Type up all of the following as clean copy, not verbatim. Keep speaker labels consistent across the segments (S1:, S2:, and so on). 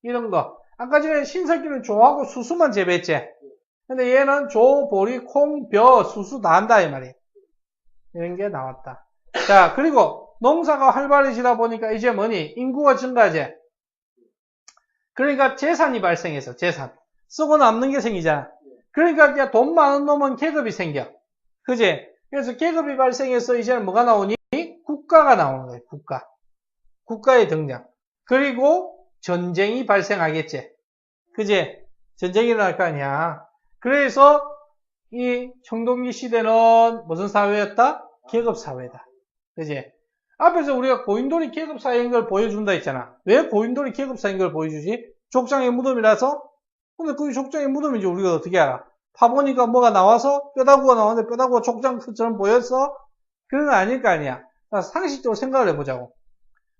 S1: 이런 거. 아까 전에 신석기는 조하고 수수만 재배했지. 근데 얘는 조, 보리, 콩, 벼, 수수 다 한다 이 말이에요. 이런 게 나왔다. 자, 그리고 농사가 활발해지다 보니까 이제 뭐니? 인구가 증가하지. 그러니까 재산이 발생해서 재산. 쓰고 남는 게 생기잖아. 그러니까 돈 많은 놈은 계급이 생겨. 그지? 그래서 계급이 발생해서 이제는 뭐가 나오니? 국가가 나오는 거예요. 국가. 국가의 등장. 그리고 전쟁이 발생하겠지. 그지? 전쟁이 일어날 거 아니야. 그래서 이 청동기 시대는 무슨 사회였다? 계급사회다. 그지? 앞에서 우리가 고인돌이 계급사회인 걸 보여준다 했잖아. 왜 고인돌이 계급사회인 걸 보여주지? 족장의 무덤이라서? 근데 그게 족장의 무덤인지 우리가 어떻게 알아? 파보니까 뭐가 나와서 뼈다구가 나왔는데 뼈다구가 족장처럼 보였어? 그런 거 아닐 거 아니야. 상식적으로 생각을 해보자고.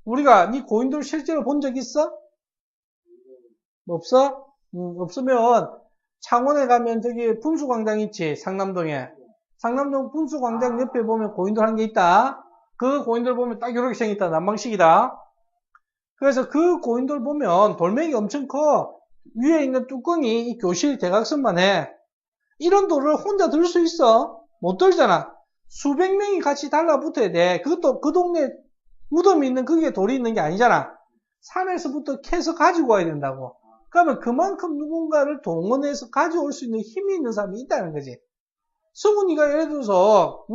S1: 우리가 네 고인돌 실제로 본 적 있어? 없어? 없으면 창원에 가면 저기 분수광장 있지, 상남동에. 상남동 분수광장 옆에 보면 고인돌 한 개 있다. 그 고인돌 보면 딱 이렇게 생겼다. 난방식이다. 그래서 그 고인돌 보면 돌멩이 엄청 커. 위에 있는 뚜껑이 이 교실 대각선만 해. 이런 돌을 혼자 들 수 있어? 못 들잖아. 수백 명이 같이 달라붙어야 돼. 그것도 그 동네 무덤이 있는 그게 돌이 있는 게 아니잖아. 산에서부터 캐서 가지고 와야 된다고. 그러면 그만큼 누군가를 동원해서 가져올 수 있는 힘이 있는 사람이 있다는 거지. 승훈이가 예를 들어서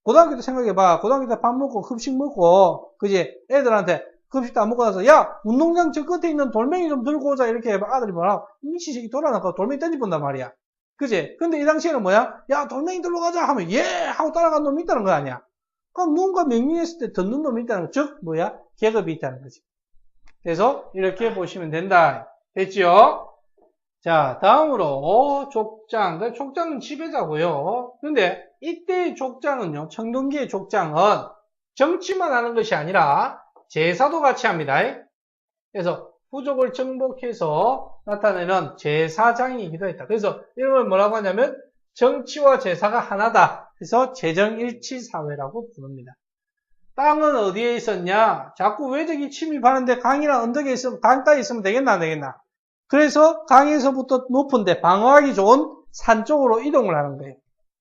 S1: 고등학교 때 생각해봐. 고등학교 때 밥 먹고 급식 먹고 그지? 애들한테 급식도 안 먹고 나서 야 운동장 저 끝에 있는 돌멩이 좀 들고 오자 이렇게 해봐. 아들이 뭐라 미치새끼 돌아나가 돌멩이 던져본단 말이야. 그지? 근데 이 당시에는 뭐야? 야 돌멩이 들러 가자 하면 예 하고 따라간 놈이 있다는 거 아니야. 그럼 누군가 명령했을 때 듣는 놈이 있다는 거. 즉 뭐야? 계급이 있다는 거지. 그래서 이렇게 보시면 된다. 됐지요? 자, 다음으로 족장. 족장은 지배자고요. 근데 이때의 족장은요. 청동기의 족장은 정치만 하는 것이 아니라 제사도 같이 합니다. 그래서 부족을 정복해서 나타내는 제사장이기도 했다. 그래서 이런 걸 뭐라고 하냐면 정치와 제사가 하나다. 그래서 재정일치사회라고 부릅니다. 땅은 어디에 있었냐? 자꾸 왜 저기 침입하는데 강이나 언덕에 있으면, 강가에 있으면 되겠나, 안 되겠나? 그래서 강에서부터 높은데 방어하기 좋은 산 쪽으로 이동을 하는 거예요.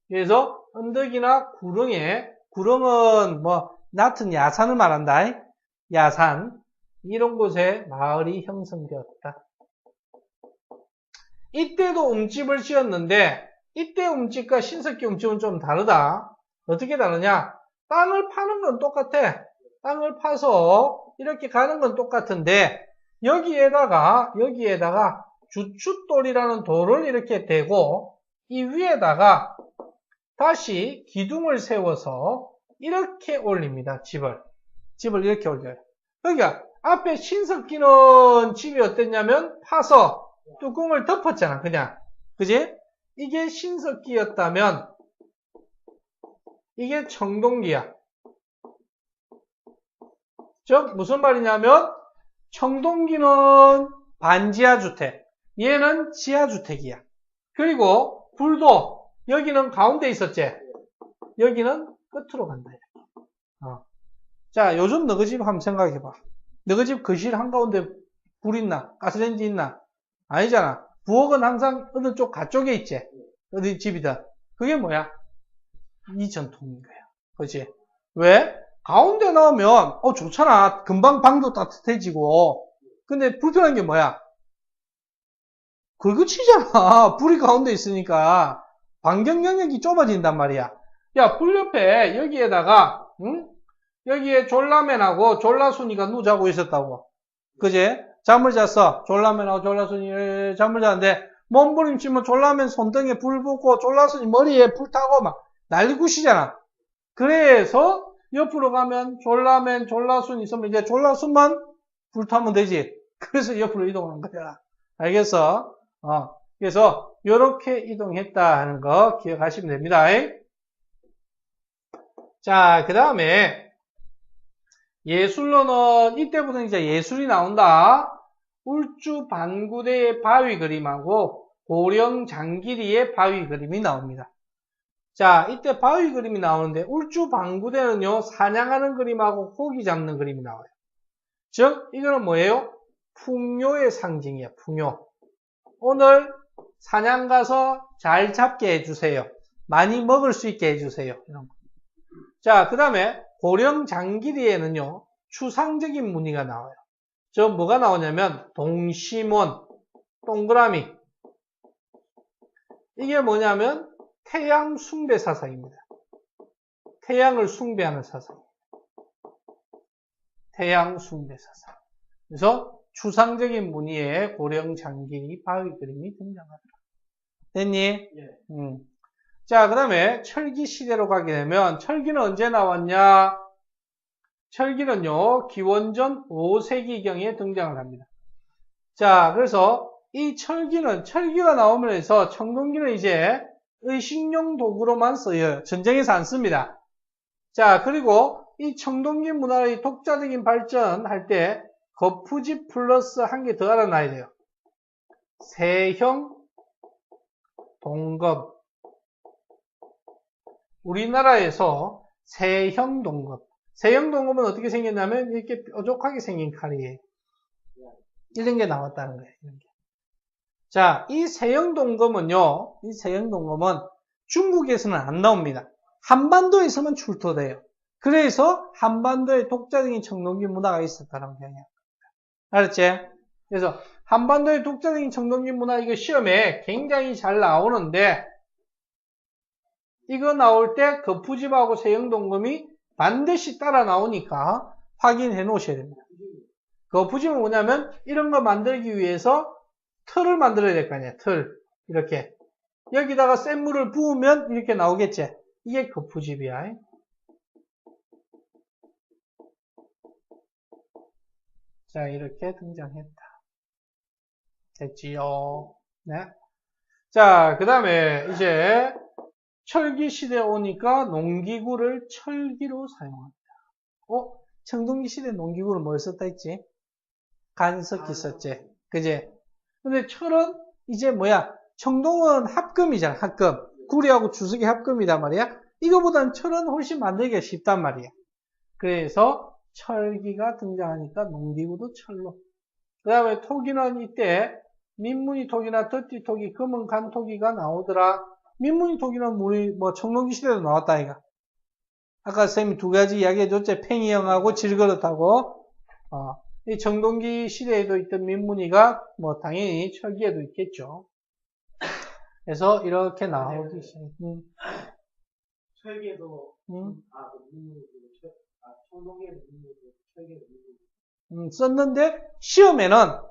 S1: 그래서 언덕이나 구릉은 뭐, 얕은 야산을 말한다. 야산. 이런 곳에 마을이 형성되었다. 이때도 움집을 지었는데, 이때 움집과 신석기 움집은 좀 다르다. 어떻게 다르냐? 땅을 파는 건 똑같아. 땅을 파서 이렇게 가는 건 똑같은데 여기에다가 주춧돌이라는 돌을 이렇게 대고 이 위에다가 다시 기둥을 세워서 이렇게 올립니다. 집을 이렇게 올려요. 그러니까 앞에 신석기는 집이 어땠냐면 파서 뚜껑을 덮었잖아. 그냥. 그지? 이게 신석기였다면 이게 청동기야. 즉 무슨 말이냐면 청동기는 반지하주택, 얘는 지하주택이야. 그리고 불도 여기는 가운데 있었지. 여기는 끝으로 간다. 자, 요즘 너희 집 한번 생각해봐. 너희 집 거실 한가운데 불 있나? 가스레인지 있나? 아니잖아. 부엌은 항상 어느 쪽 가쪽에 있지. 어디 집이든. 그게 뭐야? 이전통인 거야. 그렇지? 왜? 가운데 나오면 좋잖아. 금방 방도 따뜻해지고. 근데 불편한 게 뭐야? 긁어치잖아. 불이 가운데 있으니까 반경 영역이 좁아진단 말이야. 야, 불 옆에 여기에다가 여기에 졸라맨하고 졸라순이가 누자고 있었다고. 그제? 잠을 잤어. 졸라맨하고 졸라순이 잠을 잤는데 몸부림치면 졸라맨 손등에 불 붙고 졸라순이 머리에 불 타고 막 난리굿이잖아. 그래서 옆으로 가면 졸라맨, 졸라순 있으면 이제 졸라순만 불타면 되지. 그래서 옆으로 이동하는 거야. 알겠어? 그래서 이렇게 이동했다 하는 거 기억하시면 됩니다. 자, 그 다음에 예술로는 이때부터 이제 예술이 나온다. 울주 반구대의 바위 그림하고 고령 장기리의 바위 그림이 나옵니다. 자, 이때 바위 그림이 나오는데 울주 방구대는요 사냥하는 그림하고 고기 잡는 그림이 나와요. 즉 이거는 뭐예요? 풍요의 상징이야, 풍요. 오늘 사냥 가서 잘 잡게 해주세요. 많이 먹을 수 있게 해주세요. 이런 거. 자, 그 다음에 고령장기리에는요, 추상적인 무늬가 나와요. 저 뭐가 나오냐면, 동시몬, 동그라미. 이게 뭐냐면, 태양 숭배 사상입니다. 태양을 숭배하는 사상. 태양 숭배 사상. 그래서 추상적인 무늬의 고령장기리 바위 그림이 등장하더라. 됐니?
S2: 예.
S1: 자, 그 다음에 철기 시대로 가게 되면, 철기는 언제 나왔냐? 철기는요, 기원전 5세기경에 등장을 합니다. 자, 그래서 이 철기가 나오면서 청동기는 이제 의식용 도구로만 쓰여요. 전쟁에서 안 씁니다. 자, 그리고 이 청동기 문화의 독자적인 발전할 때 거푸집 플러스 한 개 더 알아놔야 돼요. 세형 동검. 우리나라에서 세형 동검. 세형 동검은 어떻게 생겼냐면 이렇게 뾰족하게 생긴 칼이에요. 이런 게 나왔다는 거예요. 이런 게. 자, 이 세형 동검은요, 중국에서는 안 나옵니다. 한반도에서만 출토돼요. 그래서 한반도에 독자적인 청동기 문화가 있었다는 거예요. 알았지? 그래서 한반도의 독자적인 청동기 문화 이거 시험에 굉장히 잘 나오는데 이거 나올 때 거푸집하고 세형동검이 반드시 따라 나오니까 확인해 놓으셔야 됩니다. 거푸집은 뭐냐면 이런 거 만들기 위해서 틀을 만들어야 될 거 아니야. 틀. 이렇게. 여기다가 센 물을 부으면 이렇게 나오겠지. 이게 거푸집이야. 자, 이렇게 등장했다. 됐지요? 네. 자, 그 다음에 이제 철기 시대에 오니까 농기구를 철기로 사용합니다. 청동기 시대 농기구는 뭘 썼다 했지? 간석기 썼지. 그지? 근데 철은 이제 뭐야? 청동은 합금이잖아, 합금. 구리하고 주석이 합금이단 말이야. 이거보단 철은 훨씬 만들기가 쉽단 말이야. 그래서 철기가 등장하니까 농기구도 철로. 그 다음에 토기는 이때 민무늬 토기나 덧띠 토기, 검은 간 토기가 나오더라. 민무늬 토기는 우리 청동기 시대도 나왔다 이가. 아까 쌤이 두 가지 이야기해줬지. 팽이형하고 질그릇하고. 이 청동기 시대에도 있던 민무늬가 당연히 철기에도 있겠죠. 그래서 이렇게 나오기 시작해요.
S2: 철기에도 청동기에도 철기에도
S1: 썼는데 시험에는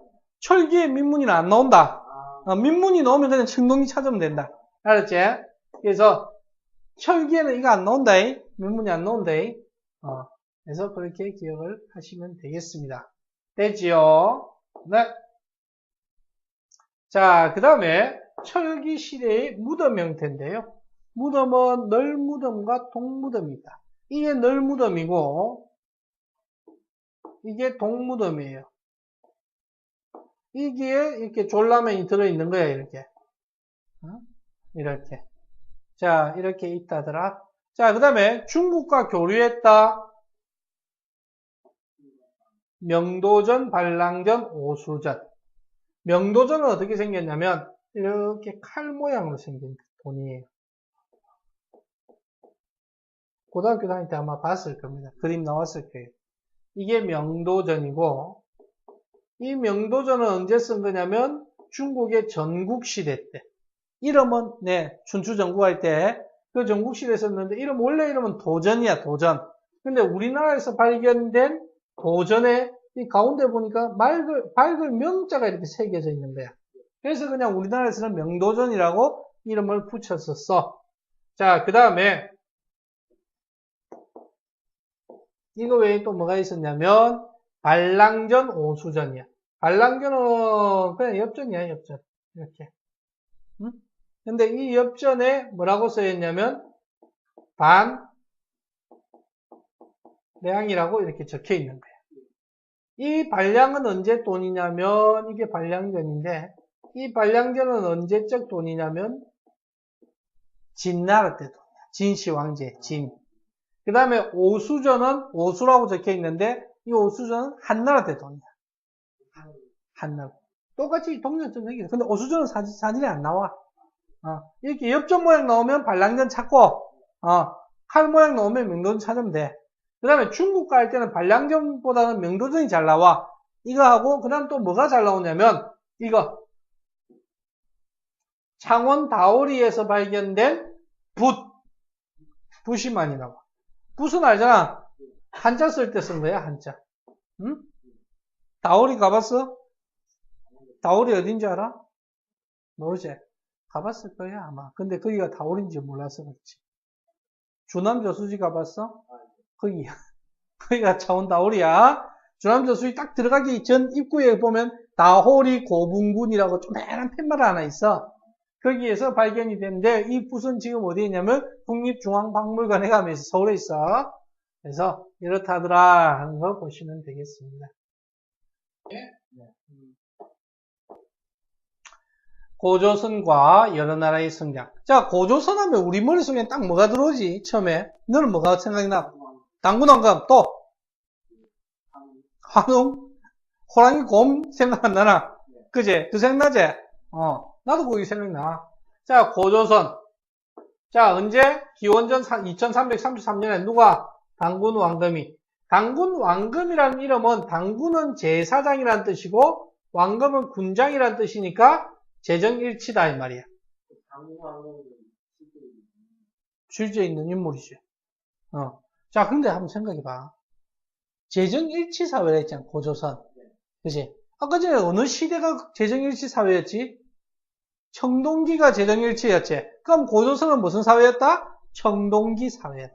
S1: 철기에 민무늬는 안 나온다. 민무늬 넣으면 그냥 청동기 찾으면 된다. 알았지? 그래서 철기에는 이거 안 나온다. 민무늬 안 나온다. 그래서 그렇게 기억을 하시면 되겠습니다. 됐지요? 네. 자, 그 다음에 철기 시대의 무덤 형태인데요. 무덤은 널무덤과 동무덤이 있다. 이게 널무덤이고 이게 동무덤이에요. 이게 이렇게 졸라맨이 들어있는 거야, 이렇게. 이렇게. 자, 이렇게 있다더라. 자, 그 다음에 중국과 교류했다. 명도전, 반랑전, 오수전. 명도전은 어떻게 생겼냐면 이렇게 칼 모양으로 생긴 돈이에요. 고등학교 다닐 때 아마 봤을 겁니다. 그림 나왔을 거예요. 이게 명도전이고 이 명도전은 언제 쓴 거냐면 중국의 전국시대 때. 이름은 춘추전국할 때 그 전국시대에 썼는데 원래 이름은 도전이야, 도전. 근데 우리나라에서 발견된 도전의 이 가운데 보니까 밝을 명자가 이렇게 새겨져 있는 거야. 그래서 그냥 우리나라에서는 명도전이라고 이름을 붙였었어. 자, 그 다음에 이거 외에 또 뭐가 있었냐면 반랑전, 오수전이야. 반랑전은 그냥 엽전이야, 엽전. 이렇게. 근데 이 엽전에 뭐라고 써있냐면 반량이라고 이렇게 적혀 있는 거야. 이 반량은 언제 돈이냐면 이게 반량전인데 이 반량전은 언제적 돈이냐면 진나라 때 돈이야. 진시 왕제, 진. 그 다음에 오수전은 오수라고 적혀 있는데 이 오수전은 한나라 때 돈이야. 한나라. 똑같이 동전점 생기죠. 근데 오수전은 사진이 안 나와. 이렇게 엽전 모양 나오면 반랑전 찾고, 칼 모양 나오면 명도전 찾으면 돼. 그 다음에 중국 갈 때는 반랑전보다는 명도전이 잘 나와. 이거 하고, 그 다음 또 뭐가 잘 나오냐면, 이거. 창원 다오리에서 발견된 붓이 많이 나와. 붓은 알잖아. 한자 쓸 때 쓴 거야, 한자. 응? 다오리 가봤어? 다오리 어딘지 알아? 모르지? 가봤을 거야, 아마. 근데 거기가 다오리인지 몰라서 그렇지. 주남저수지 가봤어? 거기가 창원 다오리야. 주남저수지 딱 들어가기 전 입구에 보면 다오리 고분군이라고 조그만한 팻말 하나 있어. 거기에서 발견이 됐는데 이 붓은 지금 어디에 있냐면 국립중앙박물관에 가면 서울에 있어. 그래서 이렇다더라 하는 거 보시면 되겠습니다. 고조선과 여러 나라의 성장. 자, 고조선 하면 우리 머릿속에 딱 뭐가 들어오지? 처음에. 너는 뭐가 생각이 나? 당군왕금, 또? 한웅? 호랑이 곰 생각 안 나나? 그제? 그 생각나지? 나도 그게 생각나. 자, 고조선. 자, 언제? 기원전 2333년에 누가? 당군 왕금이. 당군 왕금이라는 이름은 당군은 제사장이라는 뜻이고 왕금은 군장이라는 뜻이니까 재정일치다 이 말이야. 실제 있는 인물이지. 자, 근데 한번 생각해봐. 재정일치 사회라 했잖아, 고조선. 그치? 아까 전에 어느 시대가 재정일치 사회였지? 청동기가 재정일치였지? 그럼 고조선은 무슨 사회였다? 청동기 사회였다.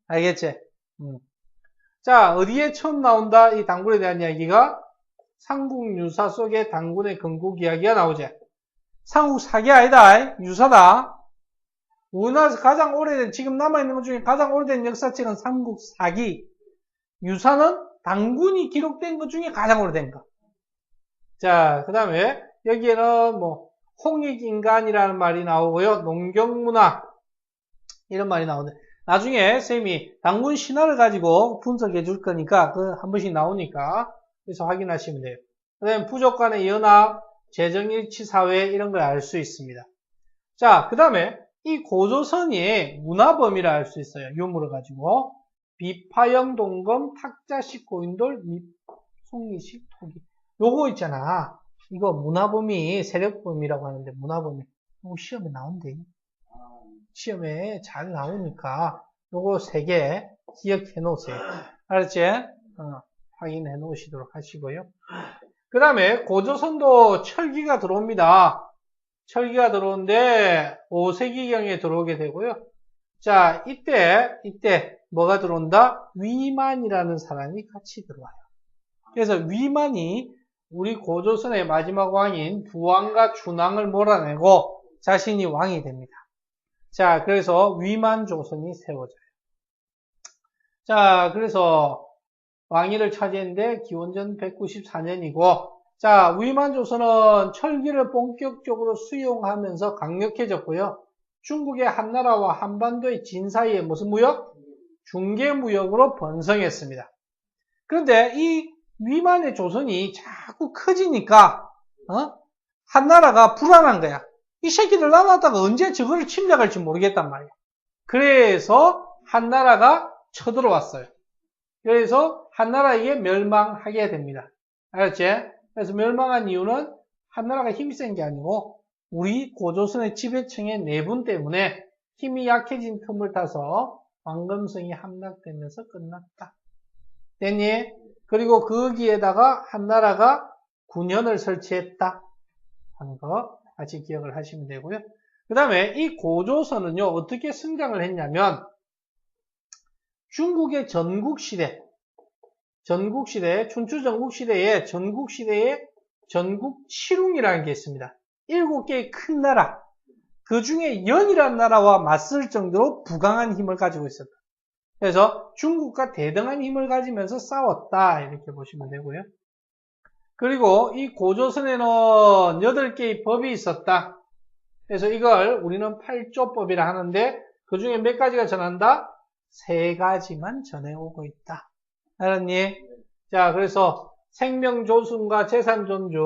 S1: 알겠지? 자, 어디에 처음 나온다? 이 당군에 대한 이야기가? 삼국유사 속에 당군의 건국 이야기가 나오지. 삼국사기 아니다. 유사다. 우리나라에서 가장 오래된, 지금 남아있는 것 중에 가장 오래된 역사책은 삼국사기. 유사는 당군이 기록된 것 중에 가장 오래된 거. 자, 그 다음에 여기에는 뭐 홍익인간이라는 말이 나오고요. 농경문화 이런 말이 나오는데 나중에 쌤이 당군 신화를 가지고 분석해 줄 거니까 그 한 번씩 나오니까 그래서 확인하시면 돼요. 그 다음에 부족 간의 연합, 재정일치 사회 이런 걸 알 수 있습니다. 자, 그 다음에 이 고조선이 문화범위를 알 수 있어요. 유물을 가지고. 비파형 동검, 탁자식 고인돌, 송이식 토기. 요거 있잖아. 이거 문화범위, 세력범위라고 하는데 문화범위. 요거 시험에 나온대. 시험에 잘 나오니까 요거 3개 기억해 놓으세요. 알았지? 확인해 놓으시도록 하시고요. 그 다음에 고조선도 철기가 들어옵니다. 철기가 들어오는데 5세기경에 들어오게 되고요. 자, 이때 뭐가 들어온다? 위만이라는 사람이 같이 들어와요. 그래서 위만이 우리 고조선의 마지막 왕인 부왕과 준왕을 몰아내고 자신이 왕이 됩니다. 자, 그래서 위만조선이 세워져요. 자, 그래서 왕위를 차지했는데 기원전 194년이고 자, 위만조선은 철기를 본격적으로 수용하면서 강력해졌고요. 중국의 한나라와 한반도의 진 사이에 무슨 무역? 중개무역으로 번성했습니다. 그런데 이 위만의 조선이 자꾸 커지니까 한나라가 불안한 거야. 이 새끼들 놔놨다가 언제 저거를 침략할지 모르겠단 말이야. 그래서 한나라가 쳐들어왔어요. 그래서 한나라에게 멸망하게 됩니다. 알았지? 그래서 멸망한 이유는 한나라가 힘이 센 게 아니고 우리 고조선의 지배층의 내분 때문에 힘이 약해진 틈을 타서 왕금성이 함락되면서 끝났다. 됐니? 그리고 거기에다가 한나라가 군현을 설치했다 하는 거 같이 기억을 하시면 되고요. 그 다음에 이 고조선은요 어떻게 성장을 했냐면 중국의 전국시대 춘추 전국시대에 전국칠웅이라는 게 있습니다. 7개의 큰 나라 그 중에 연이라는 나라와 맞설 정도로 부강한 힘을 가지고 있었다. 그래서 중국과 대등한 힘을 가지면서 싸웠다 이렇게 보시면 되고요. 그리고 이 고조선에는 8개의 법이 있었다. 그래서 이걸 우리는 8조법이라 하는데 그 중에 몇 가지가 전한다? 3가지만 전해오고 있다. 알았니? 자, 그래서 생명 조순과 재산 존중